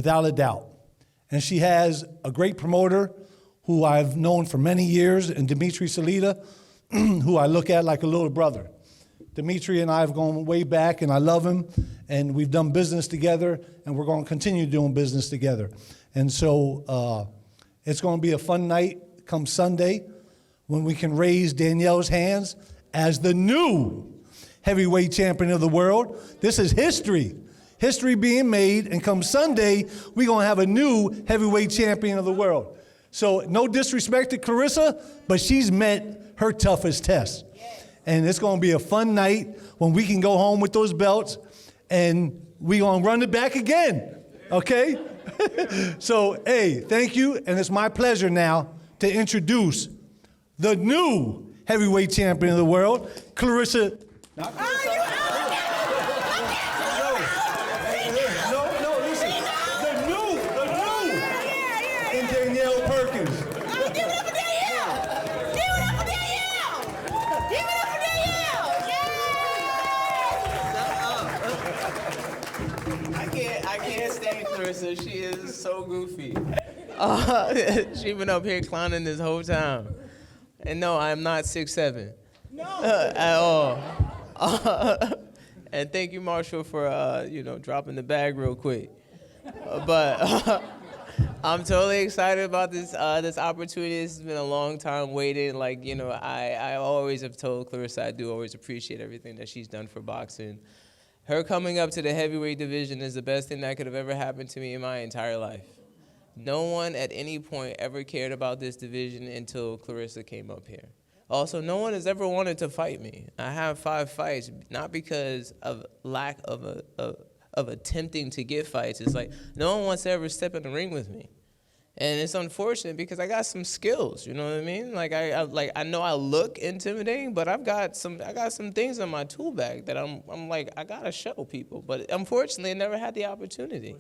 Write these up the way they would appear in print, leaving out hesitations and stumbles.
without a doubt. And she has a great promoter who I've known for many years, and Dmitry Salita, who I look at like a little brother. Dmitry and I have gone way back, and I love him, and we've done business together, and we're going to continue doing business together. And so it's going to be a fun night come Sunday when we can raise Danielle's hands as the new heavyweight champion of the world. This is history. History being made, and come Sunday, we're going to have a new heavyweight champion of the world. So no disrespect to Claressa, but she's met her toughest test. And it's going to be a fun night when we can go home with those belts, and we're going to run it back again, okay? So, hey, thank you, and it's my pleasure now to introduce the new heavyweight champion of the world, Claressa. Danielle Perkins. Oh, give it up for Danielle! Give it up for Danielle! Give it up for Danielle! I can't stand Claressa. She is so goofy. She's been up here clowning this whole time. And no, I'm not 6'7". No. At all. And thank you, Marshall, for dropping the bag real quick. But I'm totally excited about this opportunity. This has been a long time waiting. Like, I always have told Claressa I do always appreciate everything that she's done for boxing. Her coming up to the heavyweight division is the best thing that could have ever happened to me in my entire life. No one at any point ever cared about this division until Claressa came up here. Also, no one has ever wanted to fight me. I have 5 fights, not because of lack of attempting to get fights. It's like no one wants to ever step in the ring with me. And it's unfortunate because I got some skills, you know what I mean? Like I know I look intimidating, but I got some things in my tool bag that I'm like, I gotta show people. But unfortunately I never had the opportunity.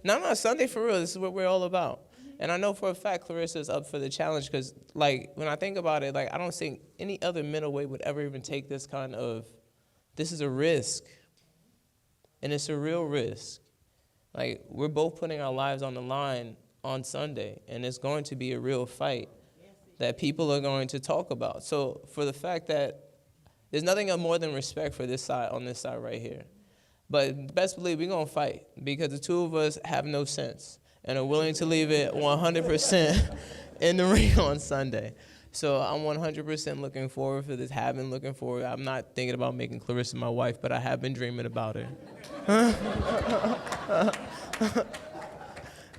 No, Sunday for real, this is what we're all about. And I know for a fact Claressa is up for the challenge because like when I think about it, like I don't think any other middleweight would ever even take this kind of, this is a risk. And it's a real risk. Like, we're both putting our lives on the line on Sunday, and it's going to be a real fight that people are going to talk about. So for the fact that there's nothing more than respect for this side, on this side right here. But best believe we're going to fight because the two of us have no sense and are willing to leave it 100% in the ring on Sunday. So I'm 100% looking forward for this, have been looking forward. I'm not thinking about making Claressa my wife, but I have been dreaming about her.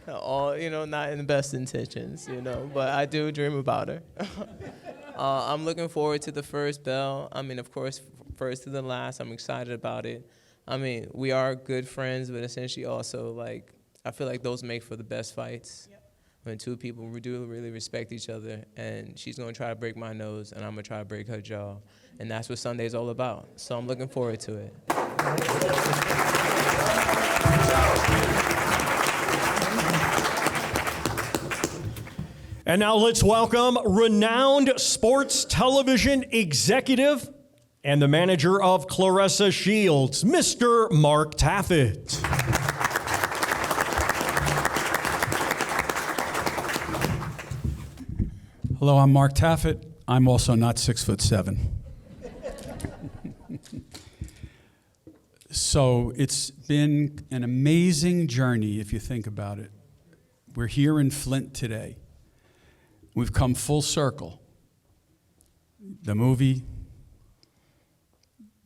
All, not in the best intentions, but I do dream about her. I'm looking forward to the first bell. I mean, of course, first to the last. I'm excited about it. I mean, we are good friends, but essentially also, like, I feel like those make for the best fights. Yep. When two people do really respect each other, and she's going to try to break my nose, and I'm going to try to break her jaw. And that's what Sunday's all about. So I'm looking forward to it. And now let's welcome renowned sports television executive and the manager of Claressa Shields, Mr. Mark Taffet. Hello, I'm Mark Taffet. I'm also not 6'7". So it's been an amazing journey if you think about it. We're here in Flint today. We've come full circle. The movie,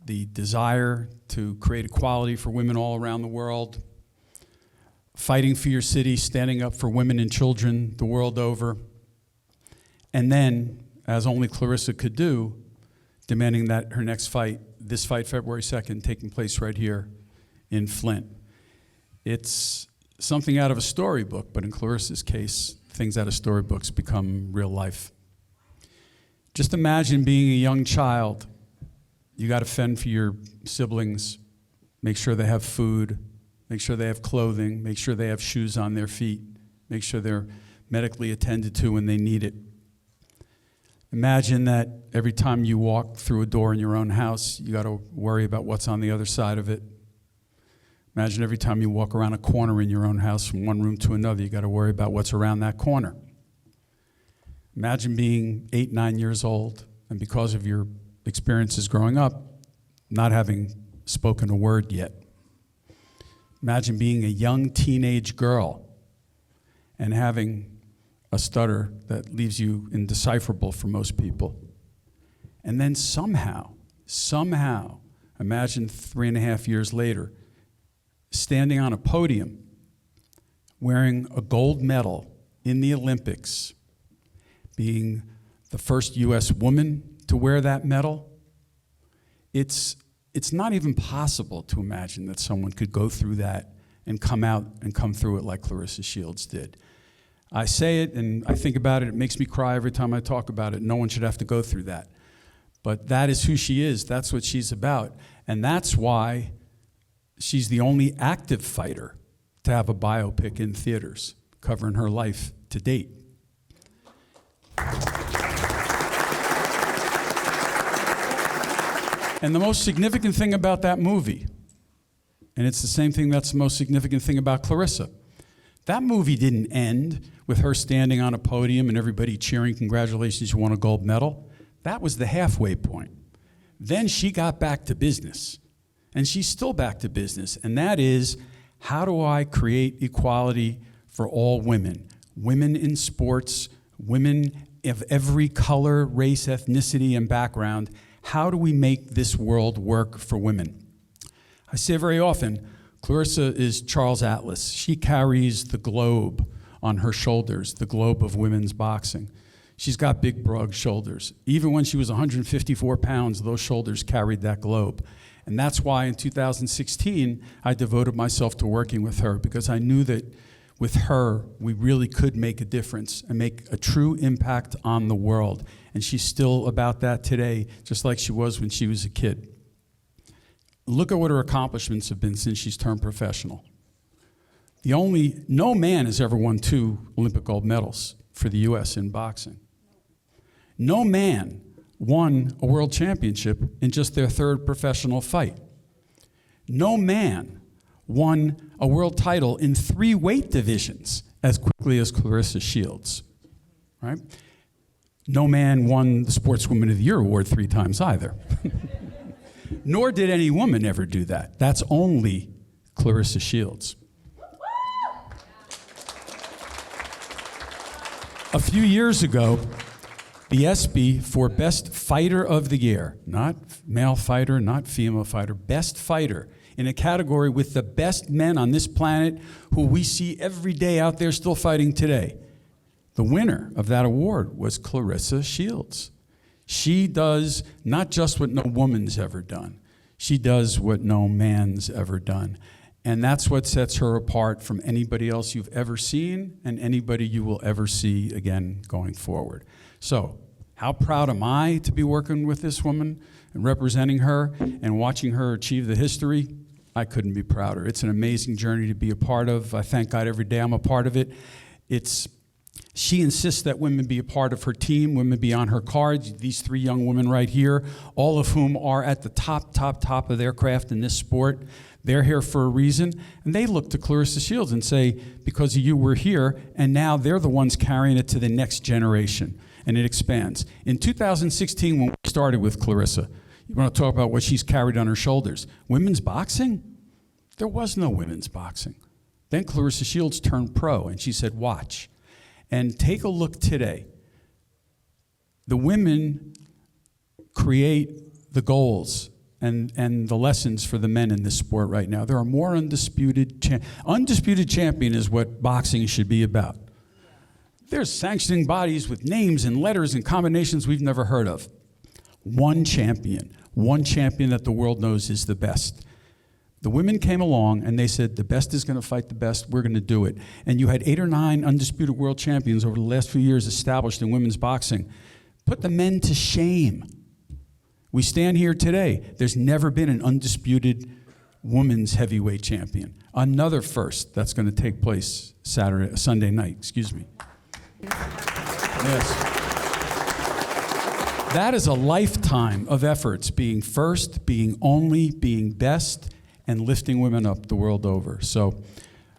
the desire to create equality for women all around the world, fighting for your city, standing up for women and children the world over, and then, as only Claressa could do, demanding that her next fight, this fight, February 2nd, taking place right here in Flint. It's something out of a storybook, but in Claressa's case, things out of storybooks become real life. Just imagine being a young child. You got to fend for your siblings, make sure they have food, make sure they have clothing, make sure they have shoes on their feet, make sure they're medically attended to when they need it. Imagine that every time you walk through a door in your own house, you got to worry about what's on the other side of it. Imagine every time you walk around a corner in your own house from one room to another, you got to worry about what's around that corner. Imagine being 8, 9 years old, and because of your experiences growing up, not having spoken a word yet. Imagine being a young teenage girl and having a stutter that leaves you indecipherable for most people. And then somehow, imagine 3.5 years later, standing on a podium, wearing a gold medal in the Olympics, being the first U.S. woman to wear that medal. It's not even possible to imagine that someone could go through that and come out and come through it like Claressa Shields did. I say it and I think about it, it makes me cry every time I talk about it. No one should have to go through that. But that is who she is, that's what she's about. And that's why she's the only active fighter to have a biopic in theaters covering her life to date. And the most significant thing about that movie, and it's the same thing that's the most significant thing about Claressa, that movie didn't end with her standing on a podium and everybody cheering, congratulations, you won a gold medal. That was the halfway point. Then she got back to business, and she's still back to business, and that is, how do I create equality for all women? Women in sports, women of every color, race, ethnicity, and background. How do we make this world work for women? I say very often, Claressa is Charles Atlas. She carries the globe on her shoulders, the globe of women's boxing. She's got big, broad shoulders. Even when she was 154 pounds, those shoulders carried that globe. And that's why in 2016, I devoted myself to working with her, because I knew that with her, we really could make a difference and make a true impact on the world. And she's still about that today, just like she was when she was a kid. Look at what her accomplishments have been since she's turned professional. No man has ever won 2 Olympic gold medals for the U.S. in boxing. No man won a world championship in just their 3rd professional fight. No man won a world title in 3 weight divisions as quickly as Claressa Shields, right? No man won the Sportswoman of the Year award 3 times either. Nor did any woman ever do that. That's only Claressa Shields. A few years ago, the ESPY for Best Fighter of the Year, not male fighter, not female fighter, best fighter, in a category with the best men on this planet who we see every day out there still fighting today. The winner of that award was Claressa Shields. She does not just what no woman's ever done. She does what no man's ever done. And that's what sets her apart from anybody else you've ever seen and anybody you will ever see again going forward. So, how proud am I to be working with this woman and representing her and watching her achieve the history? I couldn't be prouder. It's an amazing journey to be a part of. I thank God every day I'm a part of it. She insists that women be a part of her team, women be on her cards. These 3 young women right here, all of whom are at the top of their craft in this sport. They're here for a reason, and they look to Claressa Shields and say, because of you, we're here, and now they're the ones carrying it to the next generation, and it expands. In 2016, when we started with Claressa, you want to talk about what she's carried on her shoulders. Women's boxing? There was no women's boxing. Then Claressa Shields turned pro, and she said, watch. And take a look today. The women create the goals and the lessons for the men in this sport right now. There are more undisputed champion is what boxing should be about. There's sanctioning bodies with names and letters and combinations we've never heard of. One champion that the world knows is the best. The women came along and they said, the best is going to fight the best, we're going to do it. And you had 8 or 9 undisputed world champions over the last few years established in women's boxing. Put the men to shame. We stand here today. There's never been an undisputed women's heavyweight champion. Another first that's going to take place Sunday night, excuse me. Yes. That is a lifetime of efforts, being first, being only, being best, and lifting women up the world over. So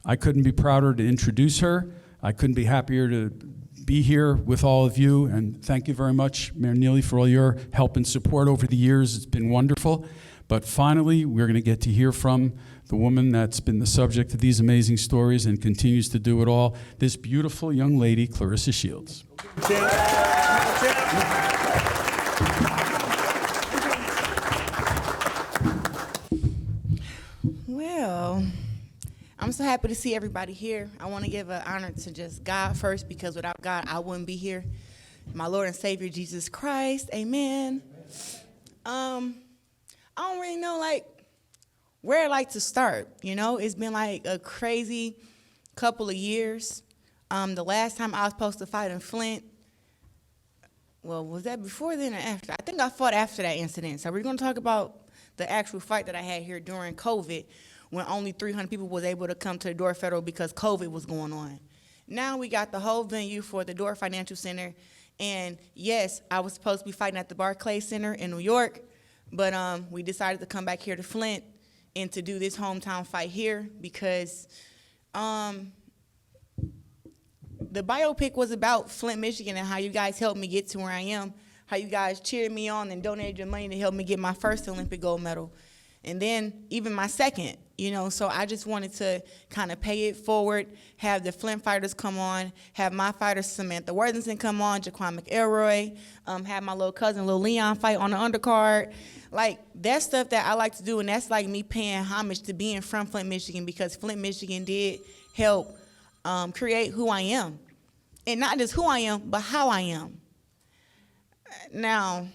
I couldn't be prouder to introduce her. I couldn't be happier to be here with all of you, and thank you very much, Mayor Neely, for all your help and support over the years. It's been wonderful. But finally, we're going to get to hear from the woman that's been the subject of these amazing stories and continues to do it all, this beautiful young lady, Claressa Shields. Well, I'm so happy to see everybody here. I want to give an honor to just God first, because without God, I wouldn't be here. My Lord and Savior, Jesus Christ, amen. I don't really know, where I'd like to start. You know, it's been a crazy couple of years. The last time I was supposed to fight in Flint, well, was that before then or after? I think I fought after that incident. So we're going to talk about the actual fight that I had here during COVID, when only 300 people was able to come to the Door Federal because COVID was going on. Now we got the whole venue for the Door Financial Center. And yes, I was supposed to be fighting at the Barclays Center in New York, but we decided to come back here to Flint and to do this hometown fight here because the biopic was about Flint, Michigan, and how you guys helped me get to where I am, how you guys cheered me on and donated your money to help me get my first Olympic gold medal, and then even my second, you know. So I just wanted to kind of pay it forward, have the Flint fighters come on, have my fighter Samantha Worthington come on, Jaquan McElroy, have my little cousin Lil Leon fight on the undercard. That's stuff that I like to do, and that's me paying homage to being from Flint, Michigan, because Flint, Michigan did help create who I am. And not just who I am, but how I am. Now,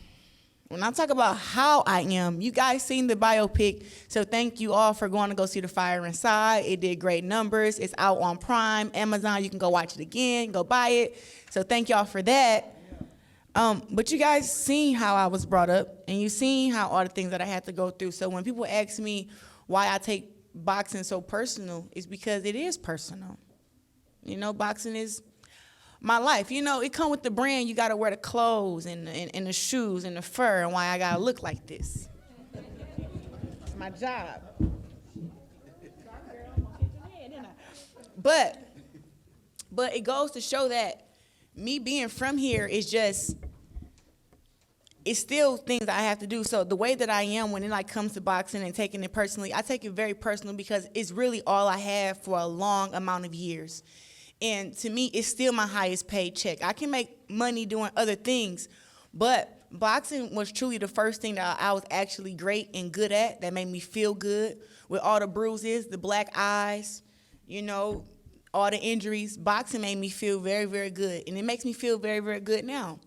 when I talk about how I am, you guys seen the biopic, so thank you all for going to go see The Fire Inside. It did great numbers. It's out on Prime, Amazon. You can go watch it again, go buy it. So thank y'all for that. But you guys seen how I was brought up, and you seen how all the things that I had to go through. So when people ask me why I take boxing so personal, it's because it is personal. You know, boxing is my life. You know, it come with the brand. You got to wear the clothes and the shoes and the fur, and why I got to look like this. It's my job. But it goes to show that me being from here is just, it's still things I have to do. So the way that I am when it comes to boxing and taking it personally, I take it very personal because it's really all I have for a long amount of years. And to me, it's still my highest paid check. I can make money doing other things, but boxing was truly the first thing that I was actually great and good at, that made me feel good. With all the bruises, the black eyes, you know, all the injuries, boxing made me feel very, very good. And it makes me feel very, very good now.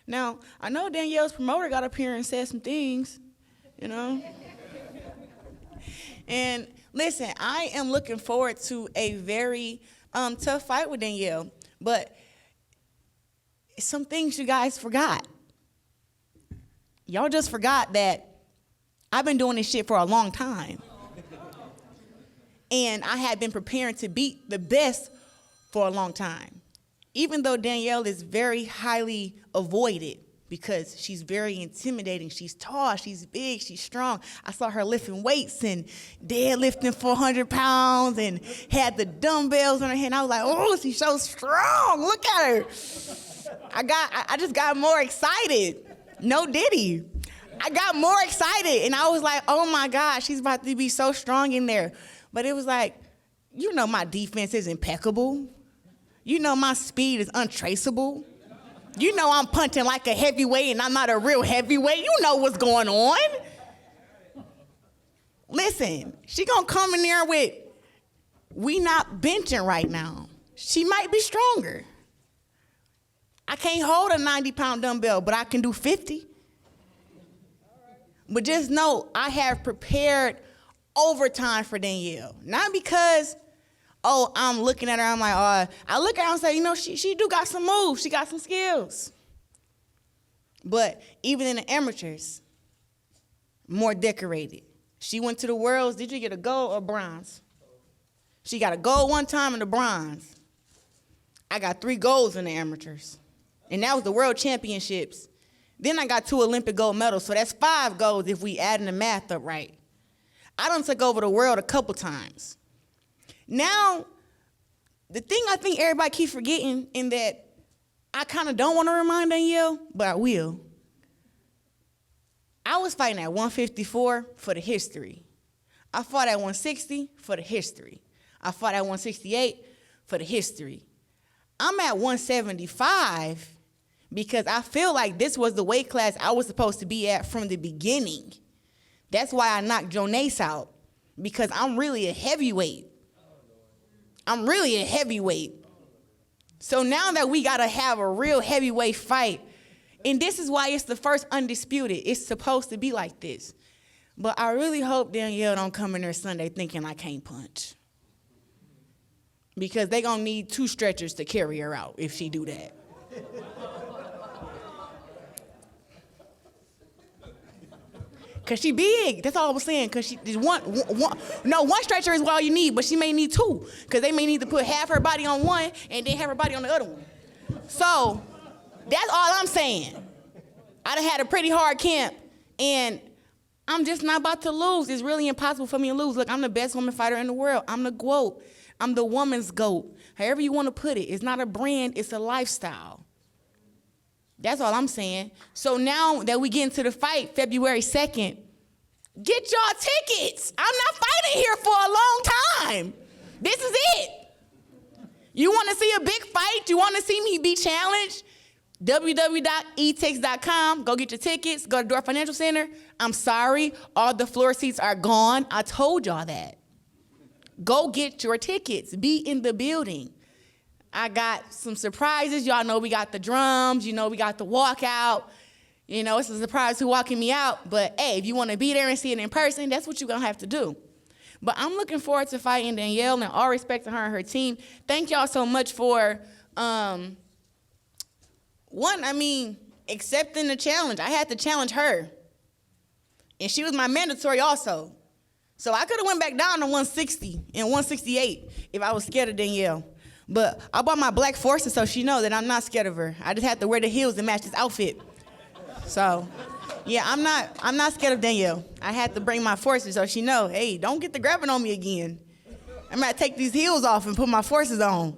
Now, I know Danielle's promoter got up here and said some things, you know. And listen, I am looking forward to a very tough fight with Danielle, but some things you guys forgot. Y'all just forgot that I've been doing this shit for a long time. And I have been preparing to beat the best for a long time. Even though Danielle is very highly avoided because she's very intimidating. She's tall, she's big, she's strong. I saw her lifting weights and deadlifting 400 pounds and had the dumbbells on her hand. I was like, oh, she's so strong. Look at her. I just got more excited. No diddy. I got more excited, and I was like, oh my God, she's about to be so strong in there. But it was like, you know, my defense is impeccable. You know, my speed is untraceable. You know, I'm punching like a heavyweight, and I'm not a real heavyweight. You know what's going on. Listen, she gonna come in there with, we not benching right now. She might be stronger. I can't hold a 90-pound dumbbell, but I can do 50. But just know, I have prepared overtime for Danielle. Not because, oh, I'm looking at her, I'm like, oh, I look at her and say, you know, she do got some moves, she got some skills. But even in the amateurs, more decorated. She went to the Worlds, did you get a gold or bronze? She got a gold one time and a bronze. I got 3 golds in the amateurs. And that was the World Championships. Then I got 2 Olympic gold medals, so that's 5 golds if we adding the math up right. I done took over the world a couple times. Now, the thing I think everybody keep forgetting, in that I kind of don't want to remind Danielle, but I will. I was fighting at 154 for the history. I fought at 160 for the history. I fought at 168 for the history. I'm at 175 because I feel like this was the weight class I was supposed to be at from the beginning. That's why I knocked Jonas out, because I'm really a heavyweight. I'm really a heavyweight. So now that we got to have a real heavyweight fight, and this is why it's the first undisputed. It's supposed to be like this. But I really hope Danielle don't come in there Sunday thinking I can't punch. Because they going to need 2 stretchers to carry her out if she do that. Because she big. That's all I was saying. Because she just one stretcher is all you need, but she may need 2. Because they may need to put half her body on one and then have her body on the other one. So that's all I'm saying. I done had a pretty hard camp, and I'm just not about to lose. It's really impossible for me to lose. Look, I'm the best woman fighter in the world. I'm the GWOAT. I'm the woman's GOAT. However you want to put it. It's not a brand, it's a lifestyle. That's all I'm saying. So now that we get into the fight, February 2nd, get y'all tickets. I'm not fighting here for a long time. This is it. You want to see a big fight? You want to see me be challenged? www.etix.com. Go get your tickets. Go to Door Financial Center. I'm sorry, all the floor seats are gone. I told y'all that. Go get your tickets. Be in the building. I got some surprises. Y'all know we got the drums. You know we got the walkout. You know, it's a surprise who walking me out. But, hey, if you want to be there and see it in person, that's what you're going to have to do. But I'm looking forward to fighting Danielle, and all respect to her and her team. Thank y'all so much for, accepting the challenge. I had to challenge her. And she was my mandatory also. So I could have went back down to 160 and 168 if I was scared of Danielle. But I bought my black forces so she know that I'm not scared of her. I just have to wear the heels to match this outfit. So, yeah, I'm not scared of Danielle. I had to bring my forces so she know, hey, don't get the grabbing on me again. I'm gonna take these heels off and put my forces on.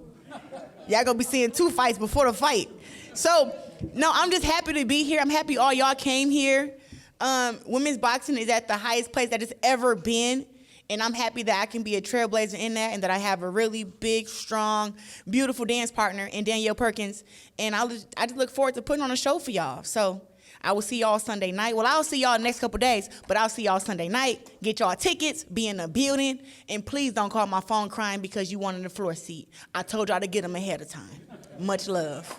Y'all gonna be seeing 2 fights before the fight. So, no, I'm just happy to be here. I'm happy all y'all came here. Women's boxing is at the highest place that it's ever been. And I'm happy that I can be a trailblazer in that, and that I have a really big, strong, beautiful dance partner in Danielle Perkins. And I just look forward to putting on a show for y'all. So I will see y'all Sunday night. Well, I'll see y'all next couple days, but I'll see y'all Sunday night. Get y'all tickets, be in the building, and please don't call my phone crying because you wanted a floor seat. I told y'all to get them ahead of time. Much love.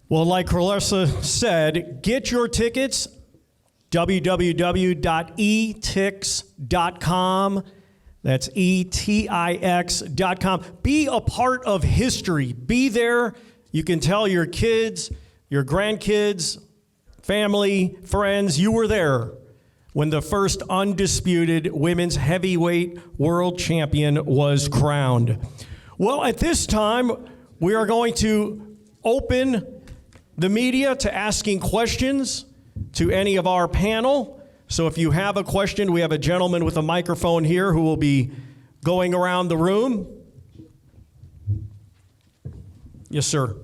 Well, like Claressa said, get your tickets, www.etix.com. That's etix.com. Be a part of history. Be there. You can tell your kids, your grandkids, family, friends, you were there when the first undisputed women's heavyweight world champion was crowned. Well, at this time, we are going to open the media to asking questions to any of our panel. So if you have a question, we have a gentleman with a microphone here who will be going around the room. Yes, sir. How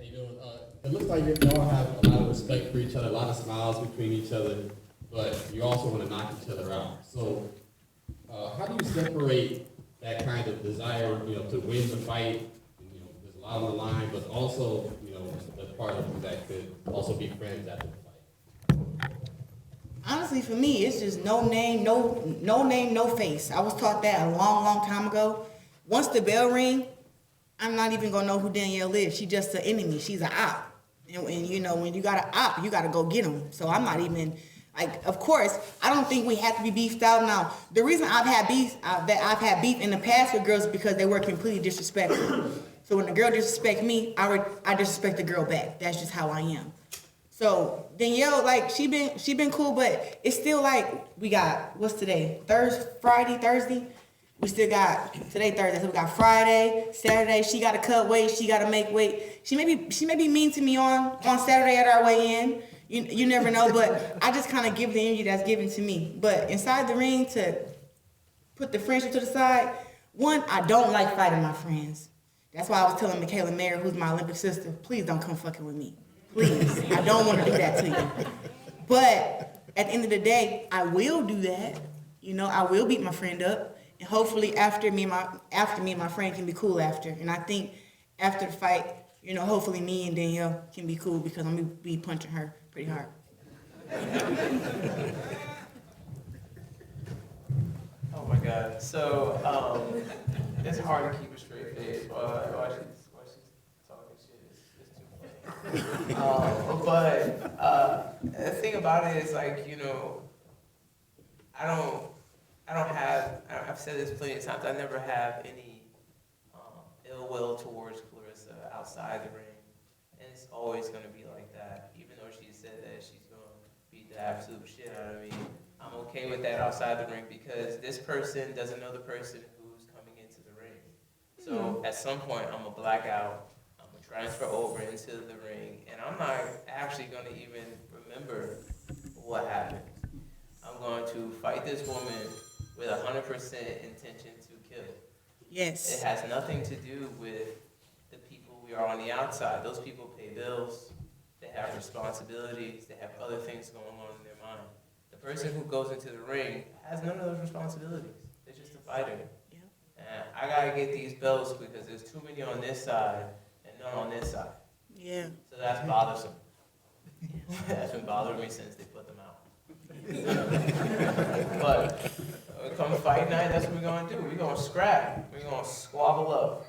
you doing? It looks like you all have a lot of respect for each other, a lot of smiles between each other, but you also want to knock each other out. So how do you separate that kind of desire, to win the fight? There's a lot on the line, but also, the part of you that could also be friends after the fight. Honestly, for me, it's just no name, no face. I was taught that a long, long time ago. Once the bell ring, I'm not even gonna know who Danielle is. She's just an enemy. She's an op. And when you got an op, you gotta go get them. So I'm not even, of course, I don't think we have to be beefed out now. The reason I've had beef in the past with girls is because they were completely disrespectful. So when the girl disrespects me, I disrespect the girl back. That's just how I am. So Danielle, she been cool, but it's still we got, what's today? Thursday? we still got today Thursday, so we got Friday, Saturday. She got to cut weight. She got to make weight. She may be mean to me on Saturday at our weigh-in. You never know, but I just kind of give the energy that's given to me. But inside the ring, to put the friendship to the side, one, I don't like fighting my friends. That's why I was telling Michaela Mayer, who's my Olympic sister, please don't come fucking with me. Please. I don't want to do that to you. But at the end of the day, I will do that. I will beat my friend up. And hopefully after me and my friend can be cool after. And I think after the fight, hopefully me and Danielle can be cool because I'm going to be punching her pretty hard. Oh my God. So it's hard to keep a straight face while she's talking shit. It's too funny. But the thing about it is I've said this plenty of times, I never have any ill will towards Claressa outside the ring. And it's always going to be like that. Even though she said that she's going to beat the absolute shit out of me, I'm okay with that outside the ring because this person doesn't know the person who's coming into the ring. So at some point, I'm going to black out. I'm going to transfer over into the ring. And I'm not actually going to even remember what happened. I'm going to fight this woman with 100% intention to kill. Yes. It has nothing to do with the people we are on the outside. Those people pay bills. They have responsibilities. They have other things going on in their mind. The person who goes into the ring has none of those responsibilities. They're just a fighter. Yeah. And I got to get these belts because there's too many on this side and none on this side. Yeah. So that's bothersome. That's been bothering me since they put them out. But come fight night, that's what we're going to do. We're going to scrap. We're going to squabble up.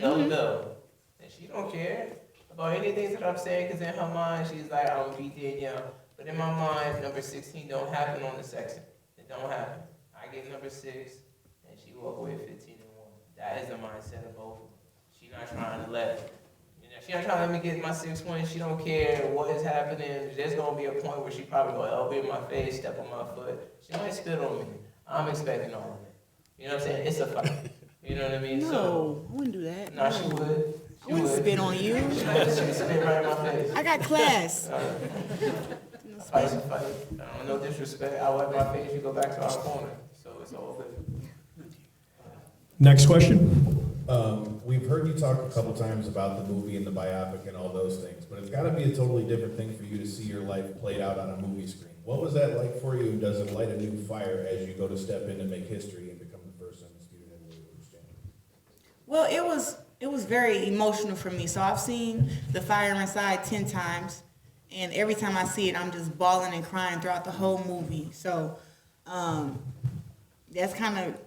Bell to bell. And she don't care about anything that I'm saying because in her mind, she's like, I'm going to beat Danielle. But in my mind, number 16 don't happen on the section. It don't happen. I get number 6, and she walk away 15-1. That is the mindset of both of them. She's not trying to let she not trying to let me get my 6 wins. She don't care what is happening. There's going to be a point where she probably going to elbow in my face, step on my foot. She might spit on me. I'm expecting all of it. You know what I'm saying? It's a fight. You know what I mean? No, I wouldn't do that. No, she would. I wouldn't spit on you. She would spit right in my face. I got class. Fight's a fight. I don't know disrespect. I wipe my face, you go back to our corner. So it's all good. Next question. We've heard you talk a couple times about the movie and the biopic and all those things, but it's got to be a totally different thing for you to see your life played out on a movie screen. What was that like for you, and does it light a new fire as you go to step in and make history and become the first undisputed heavyweight world champion? Well, it was very emotional for me. So I've seen The Fire Inside 10 times, and every time I see it, I'm just bawling and crying throughout the whole movie. So that's kind of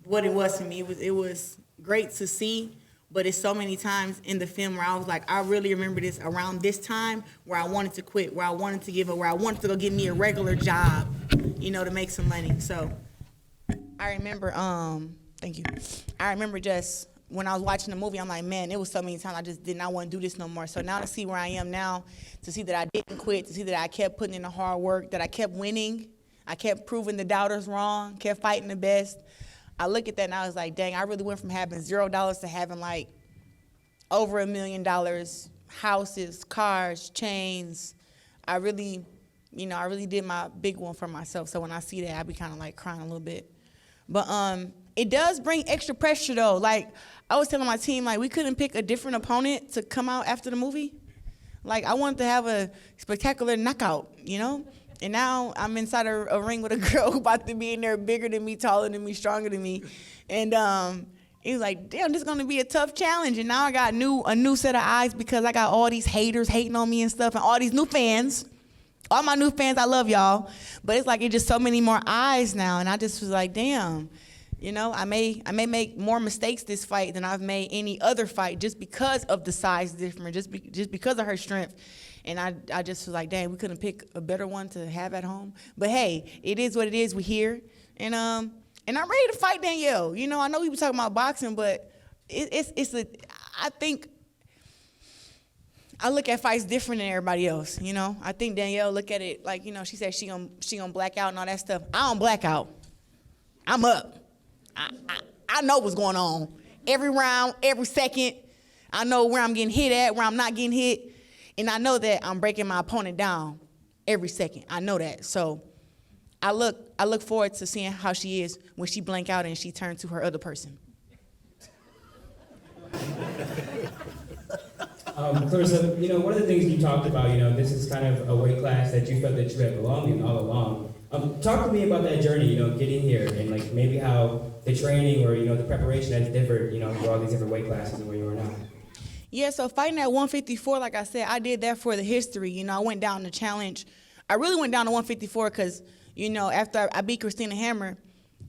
what it was for me. It was great to see, but it's so many times in the film where I was like, I really remember this around this time where I wanted to quit, where I wanted to give up, where I wanted to go get me a regular job, to make some money. So I remember, thank you. I remember just when I was watching the movie, I'm like, man, it was so many times I just did not want to do this no more. So now to see where I am now, to see that I didn't quit, to see that I kept putting in the hard work, that I kept winning, I kept proving the doubters wrong, kept fighting the best. I look at that and I was like, dang, I really went from having $0 to having like over $1 million, houses, cars, chains. I really did my big one for myself. So when I see that, I be kind of like crying a little bit. But it does bring extra pressure though. Like I was telling my team, like we couldn't pick a different opponent to come out after the movie. Like I wanted to have a spectacular knockout, And now I'm inside a ring with a girl who about to be in there bigger than me, taller than me, stronger than me. And he was like, damn, this is going to be a tough challenge. And now I got a new set of eyes because I got all these haters hating on me and stuff and all these new fans. All my new fans, I love y'all. But it's like it's just so many more eyes now. And I just was like, damn, I may make more mistakes this fight than I've made any other fight just because of the size difference, just because of her strength. And I just was like, dang, we couldn't pick a better one to have at home. But hey, it is what it is. We're here. And I'm ready to fight Danielle. I know we were talking about boxing, but I think I look at fights different than everybody else. I think Danielle look at it like, she said she gonna black out and all that stuff. I don't black out. I'm up. I know what's going on. Every round, every second, I know where I'm getting hit at, where I'm not getting hit, and I know that I'm breaking my opponent down every second. I know that. So I look forward to seeing how she is when she blank out and she turns to her other person. Claressa, one of the things you talked about, this is kind of a weight class that you felt that you had belonged in all along. Talk to me about that journey, getting here and like maybe how the training or, the preparation has differed, through all these different weight classes and where you are now. Yeah, so fighting at 154, like I said, I did that for the history. I went down to challenge. I really went down to 154 because, after I beat Christina Hammer,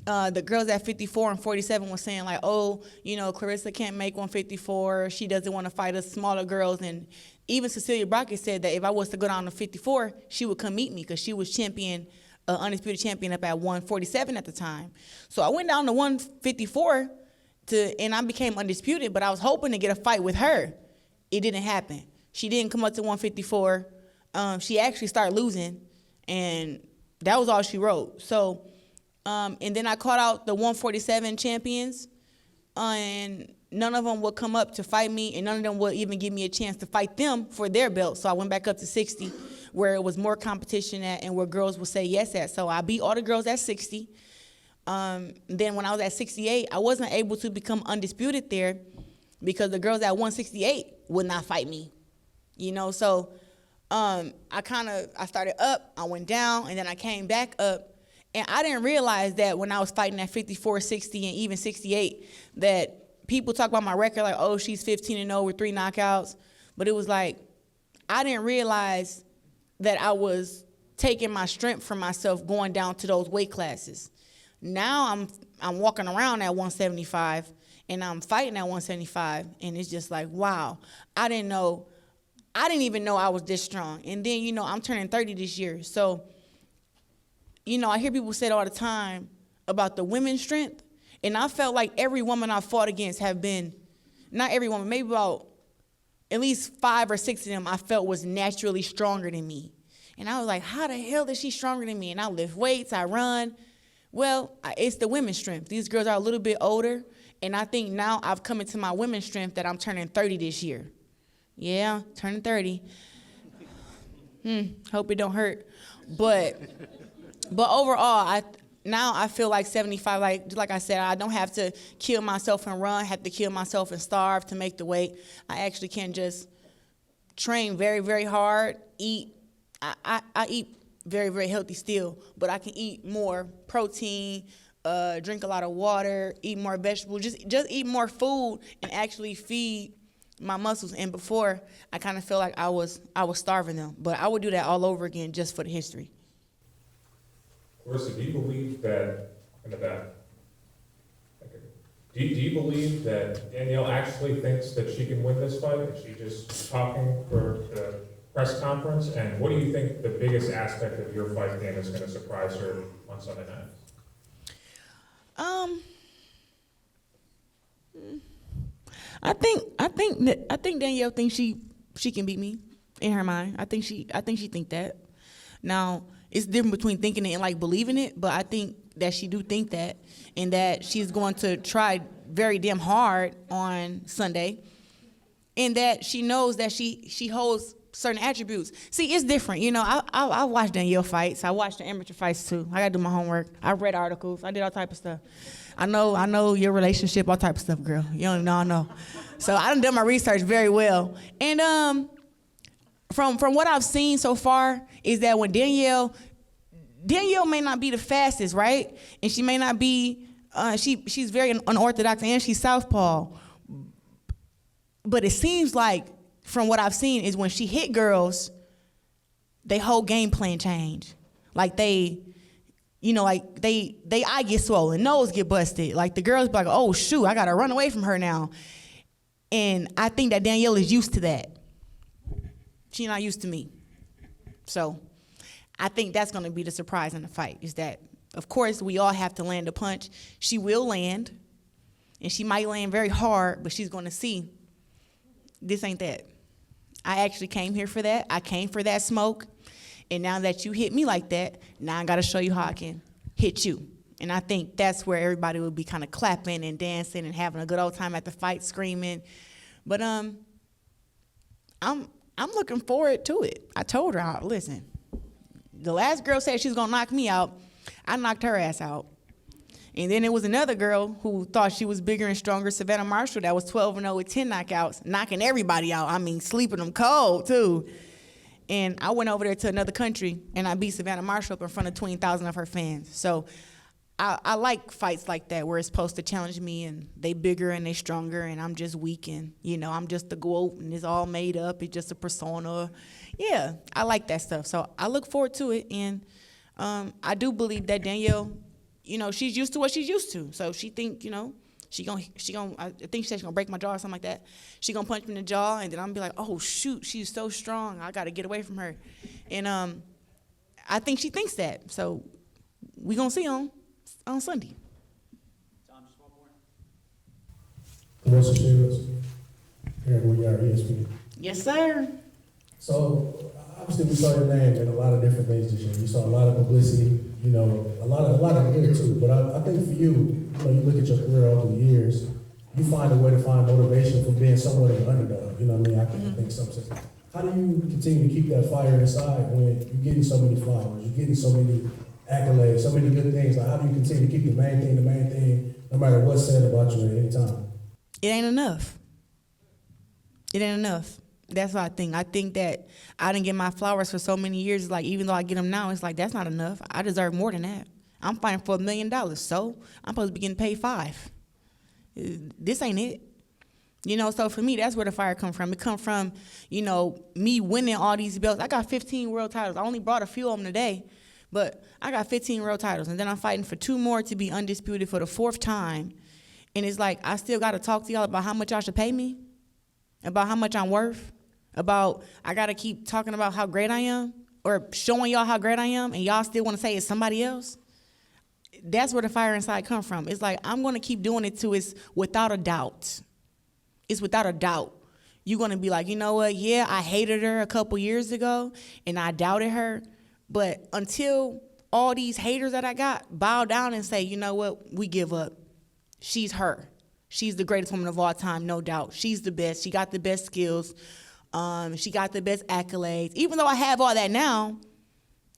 the girls at 54 and 47 was saying like, oh, Claressa can't make 154. She doesn't want to fight us smaller girls. And even Cecilia Brockett said that if I was to go down to 54, she would come meet me because she was undisputed champion up at 147 at the time. So I went down to 154 and I became undisputed, but I was hoping to get a fight with her. It didn't happen. She didn't come up to 154. She actually started losing, and that was all she wrote. So, and then I caught out the 147 champions, and none of them would come up to fight me, and none of them would even give me a chance to fight them for their belt. So I went back up to 60, where it was more competition at and where girls would say yes at. So I beat all the girls at 60. Then when I was at 68, I wasn't able to become undisputed there because the girls at 168 would not fight me. So I started up, I went down, and then I came back up. And I didn't realize that when I was fighting at 54, 60, and even 68, that people talk about my record like, oh, she's 15-0 with 3 knockouts. But it was like, I didn't realize that I was taking my strength from myself going down to those weight classes. Now I'm walking around at 175, and I'm fighting at 175, and it's just like, wow, I didn't even know I was this strong. And then, I'm turning 30 this year. So, I hear people say it all the time about the women's strength, and I felt like every woman I fought against have been, not every woman, maybe about at least 5 or 6 of them I felt was naturally stronger than me. And I was like, how the hell is she stronger than me? And I lift weights, I run. Well, it's the women's strength. These girls are a little bit older, and I think now I've come into my women's strength that I'm turning 30 this year. Yeah, turning 30. Hope it don't hurt. But overall, I feel like 75, like I said, I don't have to kill myself and run, have to kill myself and starve to make the weight. I actually can just train very, very hard, eat. I eat very, very healthy still, but I can eat more protein, drink a lot of water, eat more vegetables, just eat more food and actually feed my muscles. And before, I kind of feel like I was starving them, but I would do that all over again just for the history. Claressa, do you believe that, in the back, do you believe that Danielle actually thinks that she can win this fight? Is she just talking for the press conference? And what do you think the biggest aspect of your fight, Dan, is going to surprise her on Sunday night? I think Danielle thinks she can beat me in her mind. I think she think that. Now, it's different between thinking it and like believing it, but I think that she do think that, and that she's going to try very damn hard on Sunday, and that she knows that she holds certain attributes. See, it's different. I watch Danielle fights. I watch the amateur fights too. I gotta do my homework. I read articles. I did all type of stuff. I know your relationship, all type of stuff, girl. You don't even know I know. So I done my research very well. And from what I've seen so far is that when Danielle may not be the fastest, right? And she may not be, she's very unorthodox and she's southpaw. But it seems like, from what I've seen, is when she hit girls, their whole game plan change. Like they eye get swollen, nose get busted. Like the girls be like, oh shoot, I gotta run away from her now. And I think that Danielle is used to that. She's not used to me. So I think that's gonna be the surprise in the fight, is that, of course, we all have to land a punch. She will land, and she might land very hard, but she's gonna see, this ain't that. I actually came here for that. I came for that smoke. And now that you hit me like that, now I gotta show you how I can hit you. And I think that's where everybody would be kind of clapping and dancing and having a good old time at the fight, screaming. But I'm looking forward to it. I told her, listen, the last girl said she was gonna knock me out. I knocked her ass out. And then there was another girl who thought she was bigger and stronger, Savannah Marshall, that was 12-0 with 10 knockouts, knocking everybody out. I mean, sleeping them cold, too. And I went over there to another country, and I beat Savannah Marshall up in front of 20,000 of her fans. So I like fights like that where it's supposed to challenge me, and they bigger and they stronger, and I'm just weak, and, you know, I'm just the GWOAT, and it's all made up. It's just a persona. Yeah, I like that stuff. So I look forward to it, and I do believe that Danielle, you know, she's used to what she's used to. So she think, you know, I think she said she's gonna break my jaw or something like that. She gonna punch me in the jaw, and then I'm gonna be like, oh shoot, she's so strong. I gotta get away from her. And I think she thinks that. So we gonna see on Sunday. Tom, just one more. Claressa Shields, here we are, ESPN. Yes, sir. So obviously we saw your name in a lot of different things this year. We saw a lot of publicity, you know, a lot of good too. But I think for you, you know, you look at your career over the years, you find a way to find motivation from being somewhat of an underdog. You know what I mean? I think some sense. How do you continue to keep that fire inside when you're getting so many flowers, you're getting so many accolades, so many good things? Like, how do you continue to keep the main thing, no matter what's said about you at any time? It ain't enough. It ain't enough. That's what I think. I think that I didn't get my flowers for so many years. It's like, even though I get them now, it's like, that's not enough. I deserve more than that. I'm fighting for $1 million, so I'm supposed to be getting paid $5 million. This ain't it. You know, so for me, that's where the fire come from. It come from, you know, me winning all these belts. I got 15 world titles. I only brought a few of them today, but I got 15 world titles. And then I'm fighting for 2 more to be undisputed for the 4th time. And it's like, I still got to talk to y'all about how much y'all should pay me, about how much I'm worth, about I got to keep talking about how great I am or showing y'all how great I am, and y'all still want to say it's somebody else. That's where the fire inside come from. It's like, I'm going to keep doing it till it's without a doubt. It's without a doubt. You're going to be like, you know what? Yeah, I hated her a couple years ago, and I doubted her. But until all these haters that I got bow down and say, you know what? We give up. She's her. She's the greatest woman of all time, no doubt. She's the best. She got the best skills. She got the best accolades. Even though I have all that now,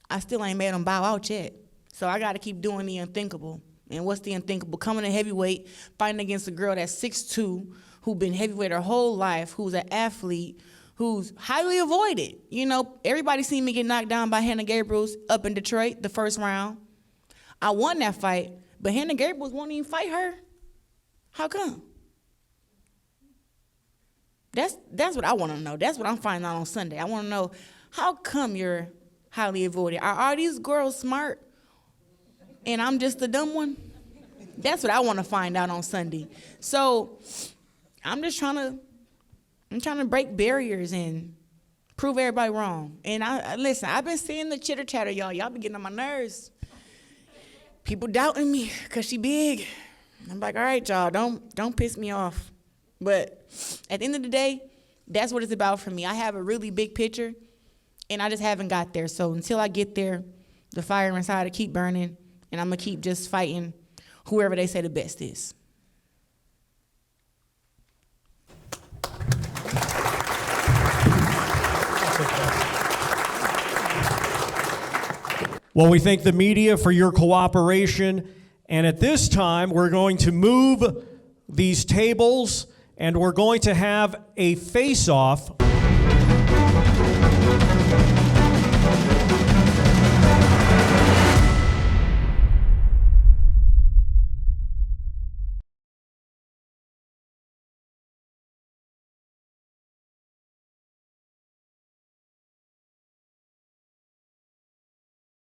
I still ain't made them bow out yet. So I got to keep doing the unthinkable. And what's the unthinkable? Coming to heavyweight, fighting against a girl that's 6'2", who's been heavyweight her whole life, who's an athlete, who's highly avoided. You know, everybody seen me get knocked down by Hannah Gabriels up in Detroit the first round. I won that fight, but Hannah Gabriels won't even fight her. How come? That's what I want to know. That's what I'm finding out on Sunday. I want to know, how come you're highly avoided? Are these girls smart and I'm just the dumb one? That's what I want to find out on Sunday. So I'm trying to break barriers and prove everybody wrong. And listen, I've been seeing the chitter chatter, y'all. Y'all been getting on my nerves. People doubting me because she big. I'm like, all right, y'all, don't piss me off. But at the end of the day, that's what it's about for me. I have a really big picture, and I just haven't got there. So until I get there, the fire inside will keep burning, and I'm going to keep just fighting whoever they say the best is. Well, we thank the media for your cooperation. And at this time, we're going to move these tables, and we're going to have a face-off.